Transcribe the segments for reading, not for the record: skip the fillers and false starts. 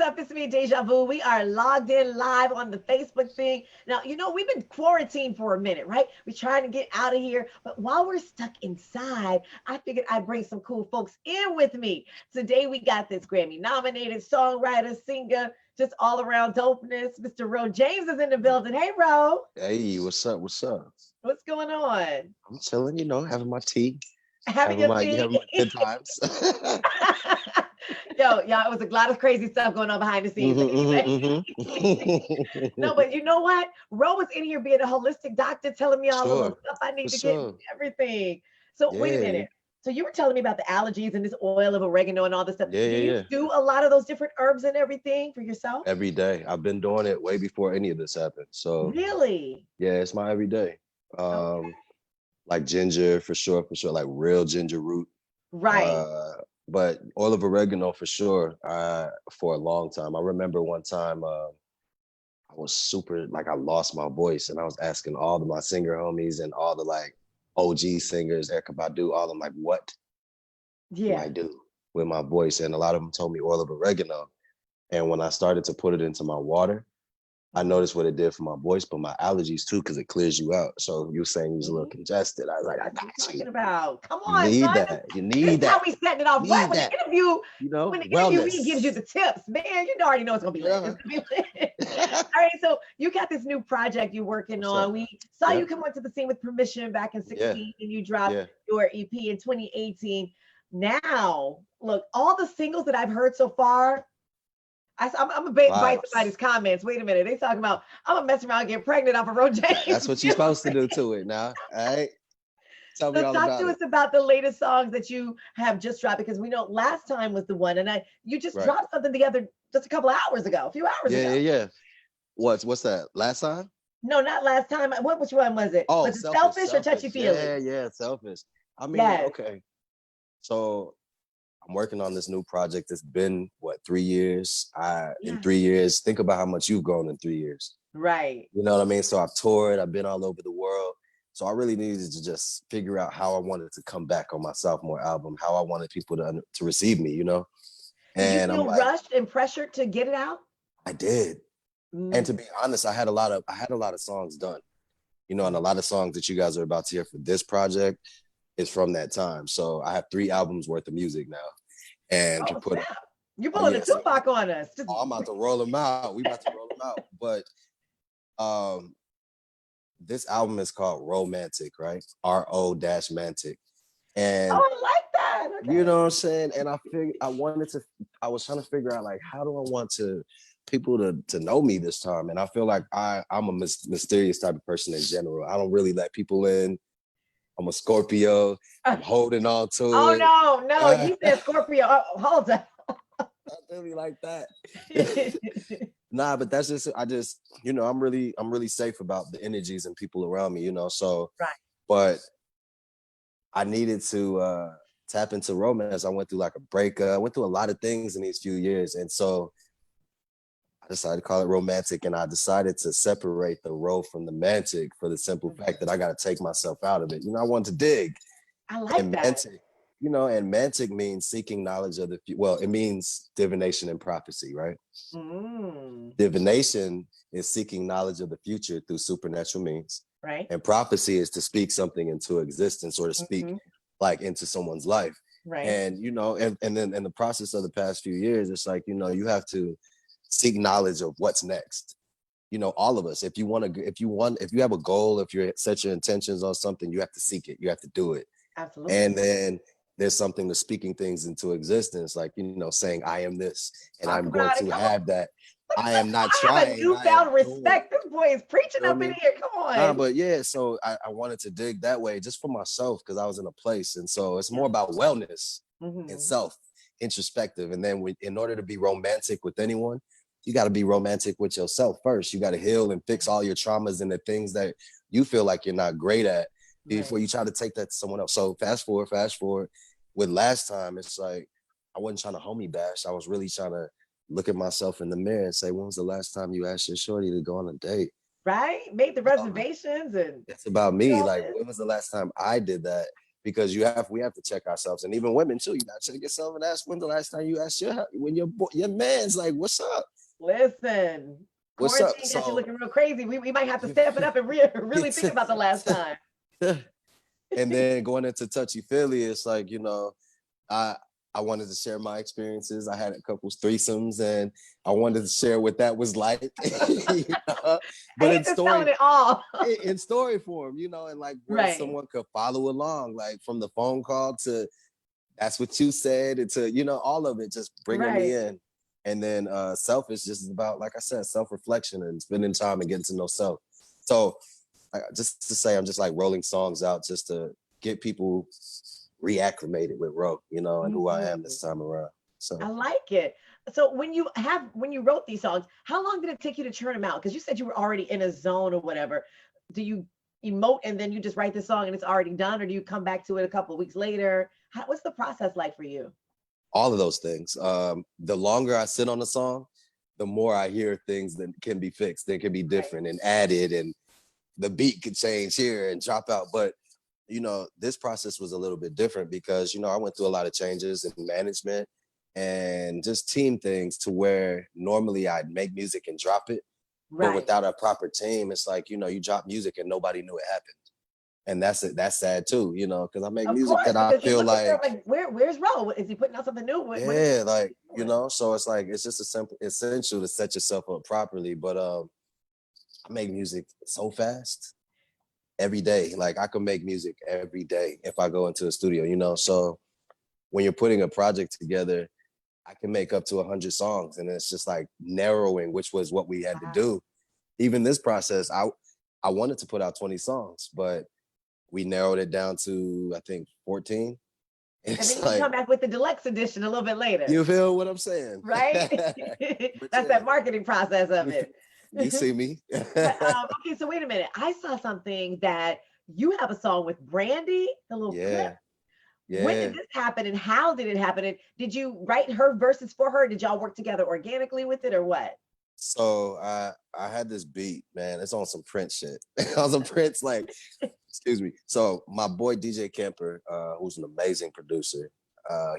up? It's me, Deja Vu. We are logged in live on the Facebook thing. Now, we've been quarantined for a minute, right? We're trying to get out of here. But while we're stuck inside, I figured I'd bring some cool folks in with me. Today, we got this Grammy nominated songwriter, singer, just all around dopeness. Mr. Ro James is in the building. Hey, Ro. Hey, what's up? What's up? What's going on? I'm chilling, having my tea, Having your tea? having my good times. Yo, yeah, it was a lot of crazy stuff going on behind the scenes. But anyway. No, but you know what? Ro was in here being a holistic doctor, telling me all the little Sure, stuff I for need to get, sure. everything. So wait a Yeah, minute. So you were telling me about the allergies and this oil of oregano and all this stuff. yeah, Do yeah, you yeah. do a lot of those different herbs and everything for yourself? Every day. I've been doing it way before any of this happened. So Really? yeah, it's my everyday. Okay. Like ginger for sure, like real ginger root. Right. Uh, but oil of oregano for sure. For a long time. I remember one time I was super like I lost my voice and I was asking all of my singer homies and all the like OG singers, Erica Badu, all of them like, what do I Yeah. do with my voice? And a lot of them told me oil of oregano. And when I started to put it into my water, I Mhm. noticed what it did for my voice, but my allergies too, because it clears you out. So you were saying you was a little See? congested. I was like, I What are you got you. talking about? Come You on, need son. that. You This need is how that. we setting it off. What Need when that. the interview, when the interviewee gives you Wellness. the tips, man, you already know it's gonna be lit. It's Yeah. gonna be lit. All right, so you got this new project you're working What's on. up? We saw you Yep. come onto the scene with Permission back in Yeah. 16, and you dropped Yeah. your EP in 2018. Now, look, all the singles that I've heard so far. I'm gonna bite Vibes. somebody's comments. Wait a minute, they talking about I'm gonna mess around and get pregnant off of Ro That's James. what you're supposed to do to it now. All right. Tell me So all talk about to it. us about the latest songs that you have just dropped because we know last time was the one, and you just Right. dropped something together just a couple hours ago, a few hours Yeah, ago. yeah, yeah. What's that? Last time? No, not last time. Which one was it? Oh, Was it selfish, Selfish or Touchy selfish. Yeah, Feely? yeah, selfish. I mean, Yes. okay. So I'm working on this new project. It's been what 3 years. In Yeah. 3 years, think about how much you've grown in 3 years. Right. You know what I mean? So I've toured, I've been all over the world. So I really needed to just figure out how I wanted to come back on my sophomore album, how I wanted people to receive me. Did you And I'm feel like, rushed and pressured to get it out? I did. And to Mm. be honest, I had a lot of songs done. And a lot of songs that you guys are about to hear for this project is from that time. So I have 3 albums worth of music now. And to Oh put snap! You're oh pulling a yeah, so Tupac on us. Just I'm about to roll them out. We about to roll them out. But um this album is called Romantic, right? RO-Mantic. And oh, I like that. you Okay. know what I'm saying? And I was trying to figure out like how do I want to people to know me this time? And I feel like I'm a mysterious type of person in general. I don't really let people in. I'm a Scorpio. I'm holding on to Oh it. no, no, you said Scorpio. Oh, hold on. Not really like that. Nah, but that's just I'm really safe about the energies and people around me. So Right. but I needed to tap into romance. I went through like a breakup. I went through a lot of things in these few years. And so I decided to call it romantic. And I decided to separate the ro from the mantic for the simple Mhm. fact that I got to take myself out of it. I wanted to dig. I like And that. mantic means seeking knowledge of the well, it means divination and prophecy, right? Mm, Divination is seeking knowledge of the future through supernatural means. right. And prophecy is to speak something into existence or to speak Hmm. like into someone's life. Right. And then in the process of the past few years, it's like, you have to seek knowledge of what's next. All of us, if you have a goal, if you set your intentions on something, you have to seek it, you have to do it. And Absolutely. then there's something to speaking things into existence, like, saying, I am this, and Talk I'm going about it. to Come on. have that. I am not I have a trying, I am newfound doing. respect. This boy is preaching Feel up in me? here. Come Nah, on. but yeah, so I wanted to dig that way just for myself because I was in a place. And so it's Yeah. more about wellness and Hmm. self, introspective. And then in order to be romantic with anyone, you got to be romantic with yourself first. You got to heal and fix all your traumas and the things that you feel like you're not great at Right. before you try to take that to someone else. So fast forward. With last time, it's like I wasn't trying to homie bash. I was really trying to look at myself in the mirror and say, when was the last time you asked your shorty to go on a date? Right. Made the You know, reservations and it's about did me. all Like, this. when was the last time I did that? because we have to check ourselves, and even women too. You gotta check yourself and ask when the last time you asked when your man's like, what's up? Listen, What's up? quarantine got you So looking real crazy. We might have to you step it up and really think about the last time. and then going into touchy feely, it's like, I I wanted to share my experiences. I had a couple threesomes, and I wanted to share what that was like, I but hate to telling it all. in story form, and like where Right, someone could follow along, like from the phone call to that's what you said, and to all of it, just bringing me right. in. And then self is just about, like I said, self-reflection and spending time and getting to know self. So just to say, I'm just like rolling songs out just to get people reacclimated with Ro, and who I am Mhm. this time around. So I like it. So when you wrote these songs, how long did it take you to churn them out? Because you said you were already in a zone or whatever. Do you emote and then you just write the song and it's already done, or do you come back to it a couple of weeks later? What's the process like for you? all of those things. The longer I sit on a song, the more I hear things that can be fixed, that can be Right, different and added, and the beat could change here and drop out. But this process was a little bit different because I went through a lot of changes in management and just team things, to where normally I'd make music and drop it, but right. without a proper team, it's like you drop music and nobody knew it happened, and that's sad too, because I make Of music course, that I because you're feel looking for like, like where's Ro? Is he putting out something new? What is yeah, like, he doing? so it's like it's just essential to set yourself up properly. But I make music so fast every day. Like I can make music every day if I go into a studio, So when you're putting a project together, I can make up to 100 songs, and it's just like narrowing, which was what we had to Wow. do. Even this process, I wanted to put out 20 songs, but we narrowed it down to, I think, 14. And then It's you can like, come back with the deluxe edition a little bit later, you feel what I'm saying? right? But That's yeah, that marketing process of it. you see me. But okay, so wait a minute. I saw something that you have a song with Brandy, the little clip. Yeah, When did yeah. this happen and how did it happen? And did you write her verses for her? Did y'all work together organically with it or what? So I had this beat, man. It's on some Prince shit. On some Prince, like, excuse me. So my boy DJ Kemper, who's an amazing producer,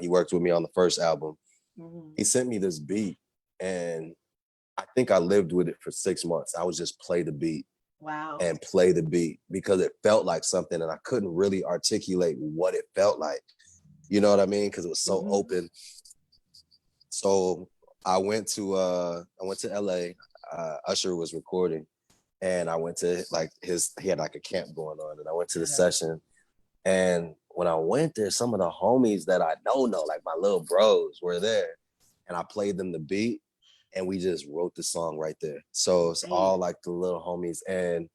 he worked with me on the first album. Mhm. He sent me this beat, and I think I lived with it for 6 months. I would just play the beat Wow. and play the beat because it felt like something, and I couldn't really articulate what it felt like. You know what I mean? Because it was so Mhm. open. So I went to LA. Usher was recording, and I went to like he had like a camp going on, and I went to the Uh-huh. session. And when I went there, some of the homies that I don't know, like my little bros, were there, and I played them the beat, and we just wrote the song right there. So it's Nice. all like the little homies. And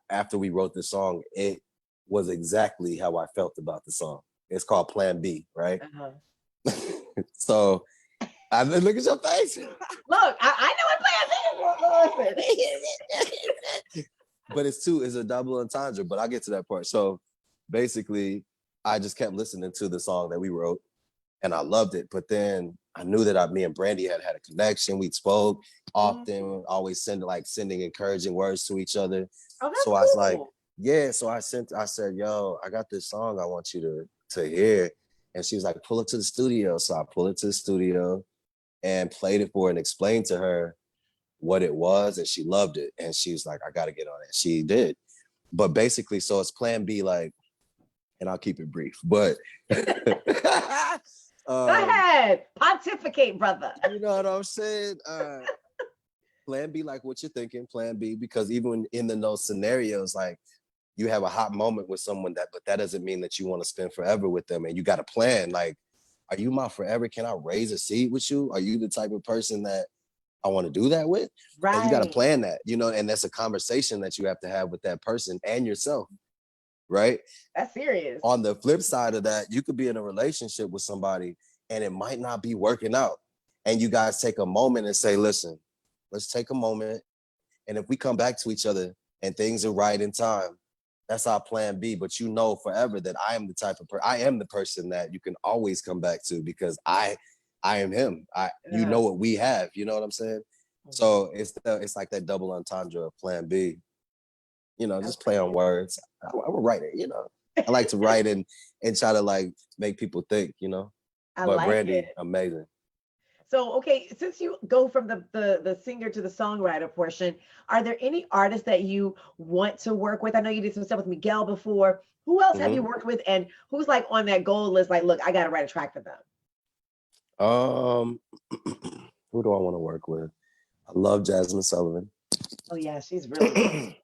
after we wrote the song, it was exactly how I felt about the song. It's called Plan B, right? Uh-huh. So I look at your face. Look, I know what plan B is. But it's a double entendre, but I'll get to that part. So basically, I just kept listening to the song that we wrote, and I loved it. But then I knew that me and Brandy had a connection. We spoke Mhm. often, always sending encouraging words to each other. Oh, that's So I was like, cool. yeah. So I said, yo, I got this song I want you to hear. And she was like, pull it to the studio. So I pulled it to the studio and played it for her and explained to her what it was, and she loved it. And she was like, I gotta get on it. She did. But basically, so it's Plan B, like, and I'll keep it brief, but Go um, ahead. Pontificate, brother. you know what I'm saying? Plan B, like what you're thinking, Plan B, because even in those scenarios, like you have a hot moment with someone, but that doesn't mean that you want to spend forever with them, and you got a plan. Like, are you my forever? Can I raise a seed with you? Are you the type of person that I want to do that with? And you got to Right. plan that, and that's a conversation that you have to have with that person and yourself, right? That's serious. On the flip side of that, you could be in a relationship with somebody and it might not be working out. And you guys take a moment and say, listen, let's take a moment. And if we come back to each other and things are right in time, that's our plan B. But you know forever that I am the type of I am the person that you can always come back to, because I am him. You know Uh, what we have. You know what I'm saying? mhm. So it's like that double entendre of plan B. That's Just play on cool. words. I'm a writer. I like to write and try to like make people think, you know. I But like Brandy, it. amazing. So, okay, since you go from the singer to the songwriter portion, are there any artists that you want to work with? I know you did some stuff with Miguel before. Who else have you Hmm. worked with, and who's like on that goal list? Like, look, I got to write a track for them. Um, who do I want to work with? I love Jasmine Sullivan. Oh yeah, she's really good.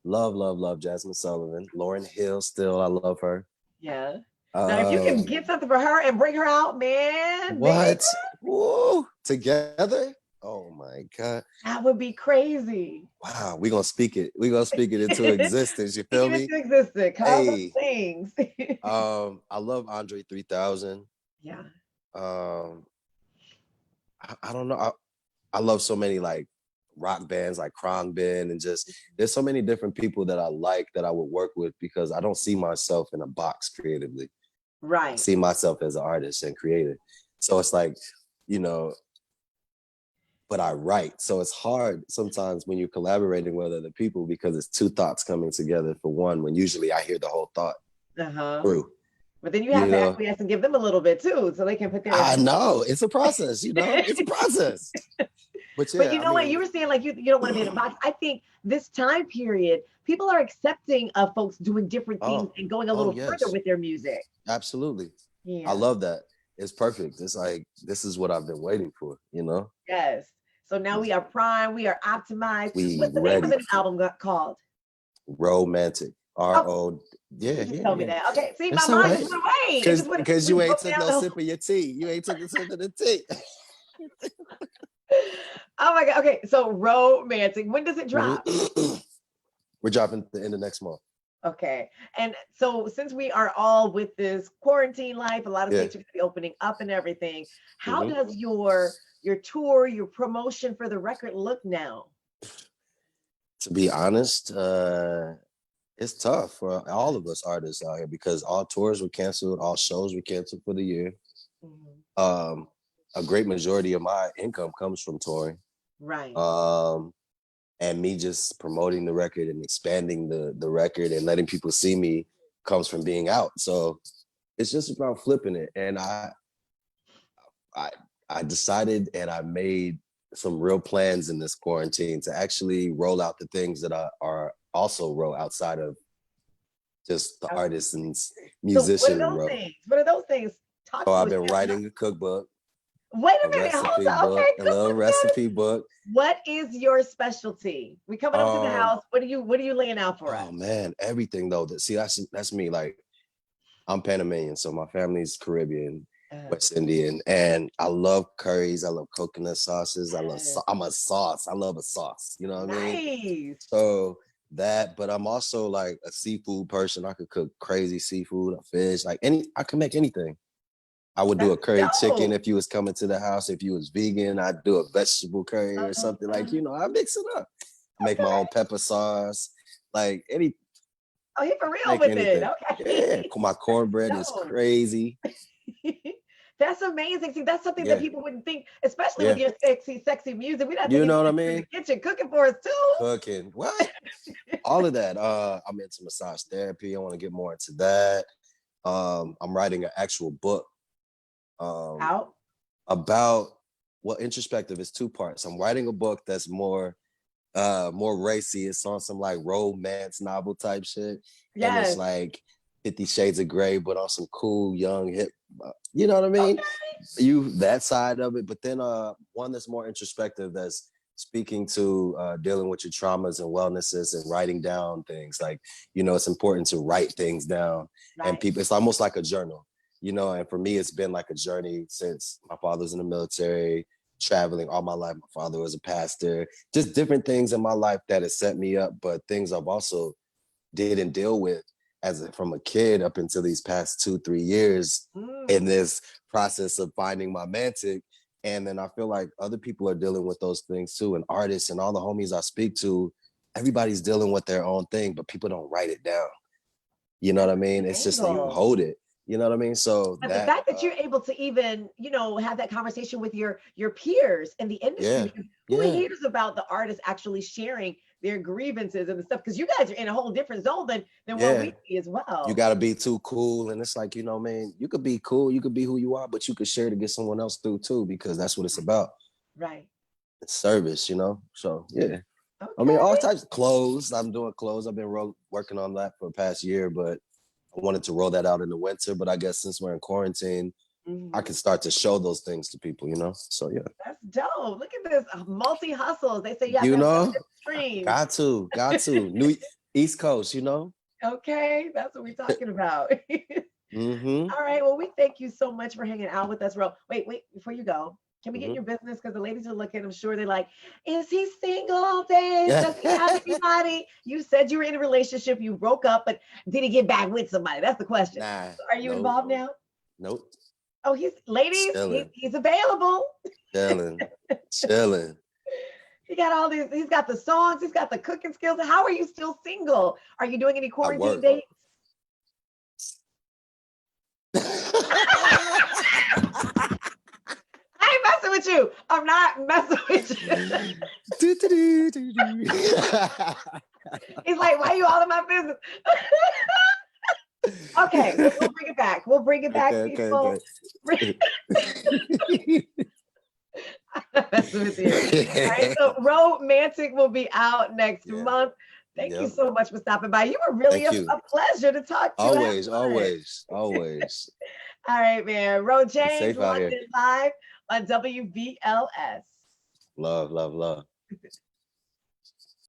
Love Jasmine Sullivan. Lauren Hill, still, I love her. Yeah. Now, if you can Um, get something for her and bring her out, man, baby, what? Woo! Together? Oh my God. that would be crazy. Wow, we're gonna speak it. We're gonna speak it into Speaking existence. You feel me? into existence, call those Hey, things. I love Andre 3000. Yeah. Um, I don't know. I love so many like rock bands like Band and just there's so many different people that I like that I would work with because I don't see myself in a box creatively. I Right. see myself as an artist and creator. So it's like, you know, but I write. So it's hard sometimes when you're collaborating with other people because it's two thoughts coming together for one when usually I hear the whole thought Uh-huh. through. But then you You have to know, acquiesce and give them a little bit too, so they can put their I input. know it's a process, you know, it's a process. But But yeah, you I know what? You mean, were saying like you don't want to be in a box. I think this time period, people are accepting of folks doing different things oh, and going a oh little further yes, with their music. absolutely. I Yeah. love that. It's perfect. It's like this is what I've been waiting for, you know? Yes. So now we are prime, we are optimized. We What's the name of ready. the new album called? Romantic. Oh, R-O. you Yeah, just yeah, told me yeah. that. Okay. See, my That's all mind right. just went away. It just Cause you went ain't broke took down no the sip of your tea. You ain't took a sip of the tea. Oh my God. Okay. So romantic. When does it drop? Mhm. We're dropping at the end of next month. Okay. And so since we are all with this quarantine life, a lot of Yeah. states are going to be opening up and everything. How Hmm. does your tour, your promotion for the record look now? To be honest, it's tough for all of us artists out here because all tours were canceled, all shows were canceled for the year. Mhm. Um, a great majority of my income comes from touring. Right. Um, and me just promoting the record and expanding the record and letting people see me comes from being out. So it's just about flipping it. And I I decided and I made some real plans in this quarantine to actually roll out the things that I are also roll outside of just the Okay. artist and So what are musician those row. things? What are those things? Talk So to I've us. been writing a cookbook, Wait a a minute. Hold recipe on. book, Okay. a little Cookbook status. recipe book. What is your specialty? We coming up to the Um, house. What are you laying out for us? oh man, everything though. See, that's me. Like I'm Panamanian, so my family's Caribbean, Uh, West Indian, and I love curries. I love coconut sauces. uh, I'm a sauce. I love a sauce. You know what I mean? nice. So that, but I'm also like a seafood person. I could cook crazy seafood, a fish, like I can make anything. I would do a That's curry chicken dope. if you was coming to the house. If you was vegan, I'd do a vegetable curry or something like, Uh-huh. you know, I mix it up. I make my Okay. own pepper sauce, like Oh, he for real make with it. anything. Yeah, Okay. my cornbread is No. crazy. That's amazing. See, that's something that Yeah, people wouldn't think, especially with yeah. your sexy, sexy music. We're not You thinking know what I you're in mean? the kitchen cooking for us too. Cooking, what? All of that. I'm into massage therapy. I want to get more into that. I'm writing an actual book um, Out. about well, introspective is two parts. I'm writing a book that's more racy. It's on some like romance novel type shit. And it's Yes. like 50 Shades of Grey, but on some cool, young, hip, you know what I mean? Okay. You that side of it, but then one that's more introspective that's speaking to dealing with your traumas and wellnesses and writing down things. Like, you know, it's important to write things down and Right. people, it's almost like a journal, you know, and for me, it's been like a journey since my father's in the military, traveling all my life. My father was a pastor, just different things in my life that has set me up, but things I've also did and deal with from a kid up until these past 2-3 years in Mm. this process of finding my mantic. And then I feel like other people are dealing with those things too, and artists and all the homies I speak to, everybody's dealing with their own thing, but people don't write it down. You know what That's I a mean? good It's just that you angle. hold it. You know what I mean? So But the that, fact that you're able to even, have that conversation with your peers in the industry, yeah, because who yeah, hears about the artists actually sharing their grievances and the stuff? Because you guys are in a whole different zone than what yeah. we see as You well. got to be too cool, and it's like, man, you could be cool, you could be who you are, but you could share to get someone else through too, because that's what it's about. Right. It's service, So yeah. I mean, all Okay. types of clothes. I'm doing clothes. I've been working on that for the past year, but I wanted to roll that out in the winter. But I guess since we're in quarantine, I Mhm. can start to show those things to people, So yeah. That's dope. Look at this multi hustles. They say you have You to have know, multiple streams. got to. New East Coast. Okay, that's what we're talking about. Mm-hmm. All right. Well, we thank you so much for hanging out with us, Ro. Wait, before you go, can we get Mm-hmm. your business? Because the ladies are looking, I'm sure they're like, is he single, babe? Does he have anybody? You said you were in a relationship, you broke up, but did he get back with somebody? That's the question. Nah, So are you nope, involved now? nope. Oh, ladies, Chilling, he's available. chilling, chilling. He got all these, he's got the songs, he's got the cooking skills. How are you still single? Are you doing any I quarantine work. dates? I ain't messing with you. I'm not messing with you. He's like, why are you all in my business? Okay, we'll bring it back. We'll bring it back, Okay. people. I'm messing with you. All right, so Romantic will be out next Yeah. month. Thank you Yep. so much for stopping by. You were really Thank a you. pleasure to talk to. Have Always, fun. always, always. All right, man. Ro Be James, safe out here. London Live on WBLS. Love, love, love.